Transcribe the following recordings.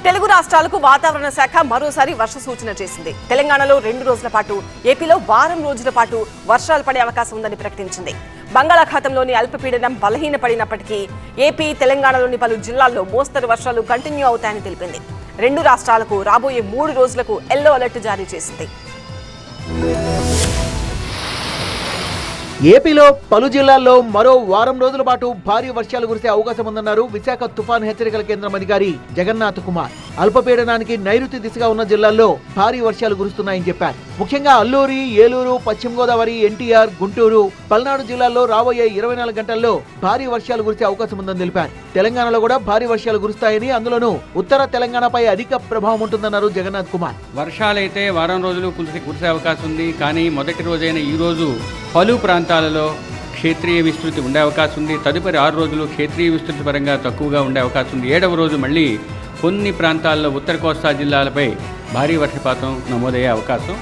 తెలుగు రాష్ట్రాలకు వాతావరణ శాఖ మరోసారి వర్ష సూచన చేసింది. తెలంగాణలో 2 రోజుల పాటు, ఏపీలో వారం రోజుల పాటు వర్షాలు పడే అవకాశం ఉందని ప్రకటించింది. బంగాళాఖాతంలోని అల్పపీడనం బలహీనపడినప్పటికీ ఏపీ, తెలంగాణలోని పలు జిల్లాల్లో మోస్తరు వర్షాలు కంటిన్యూ అవుతాయని తెలిపింది. 2 రాష్ట్రాలకు రాబోయే 3 రోజులకు ఎల్లో అలర్ట్ జారీ చేసింది. ఏపీలో పలు జిల్లాల్లో మరో వారం రోజుల పాటు భారీ వర్షాలు కురిసే అవకాశం ఉందన్నారు విశాఖ తుఫాన్ హెచ్చరికల కేంద్రం అధికారి జగన్నాథ్ కుమార్. అల్పపీడనానికి నైరుతి దిశగా ఉన్న జిల్లాల్లో భారీ వర్షాలు కురుస్తున్నాయని చెప్పారు. ముఖ్యంగా అల్లూరి, ఏలూరు, పశ్చిమ గోదావరి, ఎన్టీఆర్, గుంటూరు, పల్నాడు జిల్లాల్లో రాబోయే 24 గంటల్లో భారీ వర్షాలు కురిసే అవకాశం ఉందని తెలిపారు. తెలంగాణలో కూడా భారీ వర్షాలు కురుస్తాయని, అందులోనూ ఉత్తర తెలంగాణపై అధిక ప్రభావం ఉంటుందన్నారు జగన్నాథ్ కుమార్. వర్షాలైతే వారం రోజులు కురిసే అవకాశం ఉంది. కానీ మొదటి రోజైన ఈ రోజు పలు ప్రాంతాలలో క్షేత్రీయ విస్తృతి ఉండే అవకాశం ఉంది. తదుపరి 6 రోజులు క్షేత్రీయ విస్తృతి పరంగా తక్కువగా ఉండే అవకాశం ఉంది. 7వ రోజు మళ్ళీ కొన్ని ప్రాంతాల్లో ఉత్తర కోస్తా జిల్లాలపై భారీ వర్షపాతం నమోదయ్యే అవకాశం.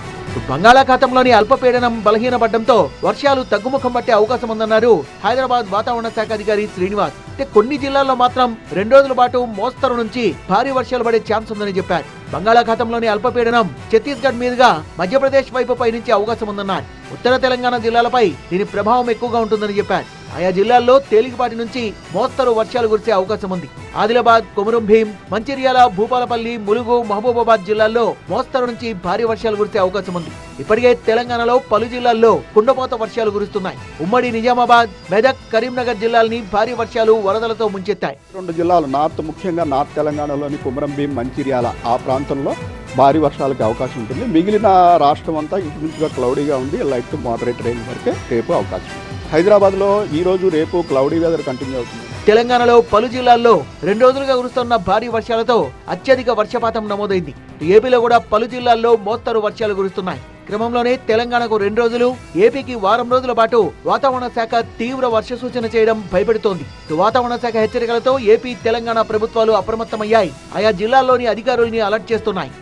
బంగాళాఖాతంలోని అల్పపీడనం బలహీనపడడంతో వర్షాలు తగ్గుముఖం పట్టే అవకాశం ఉందన్నారు హైదరాబాద్ వాతావరణ శాఖ అధికారి శ్రీనివాస్. కొన్ని జిల్లాల్లో మాత్రం 2 రోజుల పాటు మోస్తరు నుంచి భారీ వర్షాలు పడే ఛాన్స్ ఉందని చెప్పారు. బంగాళాఖాతంలోని అల్పపీడనం ఛత్తీస్గఢ్ మీదుగా మధ్యప్రదేశ్ వైపు పయనించే అవకాశం ఉందన్నారు. ఉత్తర తెలంగాణ జిల్లాలపై దీని ప్రభావం ఎక్కువగా ఉంటుందని చెప్పారు. ఆయా జిల్లాల్లో తేలికపాటి నుంచి మోస్తరు వర్షాలు కురిసే అవకాశం ఉంది. ఆదిలాబాద్, కొమురం భీం, మంచిర్యాల, భూపాలపల్లి, ములుగు, మహబూబాబాద్ జిల్లాల్లో మోస్తరు నుంచి భారీ వర్షాలు కురిసే అవకాశం ఉంది. ఇప్పటికే తెలంగాణలో పలు జిల్లాల్లో కుండపోత వర్షాలు కురుస్తున్నాయి. ఉమ్మడి నిజామాబాద్, మెదక్, కరీంనగర్ జిల్లాల్ని భారీ వర్షాలు వరదలతో ముంచెత్తాయి. 2 జిల్లాలు ముఖ్యంగా నార్త్ తెలంగాణలోని కొమురం భీం, మంచిర్యాల ఆ ప్రాంతంలో భారీ వర్షాలకు అవకాశం ఉంటుంది. మిగిలిన రాష్ట్రం అంతా ఇంచుమించుగా క్లౌడీగా ఉంది. లైట్ టు మోడరేట్ రెయిన్ వరకే రేపు అవకాశం ఉంది. హైదరాబాద్లో ఈ రోజు రేపు క్లౌడీ వెదర్ కంటిన్యూ అవుతుంది. తెలంగాణలో పలు జిల్లాల్లో 2 రోజులుగా కురుస్తున్న భారీ వర్షాలతో అత్యధిక వర్షపాతం నమోదైంది. ఏపీలో కూడా పలు జిల్లాల్లో మోస్తరు వర్షాలు కురుస్తున్నాయి. క్రమంలోనే తెలంగాణకు 2 రోజులు, ఏపీకి వారం రోజుల పాటు వాతావరణ శాఖ తీవ్ర వర్ష సూచన చేయడం భయపెడుతోంది. వాతావరణ శాఖ హెచ్చరికలతో ఏపీ, తెలంగాణ ప్రభుత్వాలు అప్రమత్తమయ్యాయి. ఆయా జిల్లాల్లోని అధికారుల్ని అలర్ట్ చేస్తున్నాయి.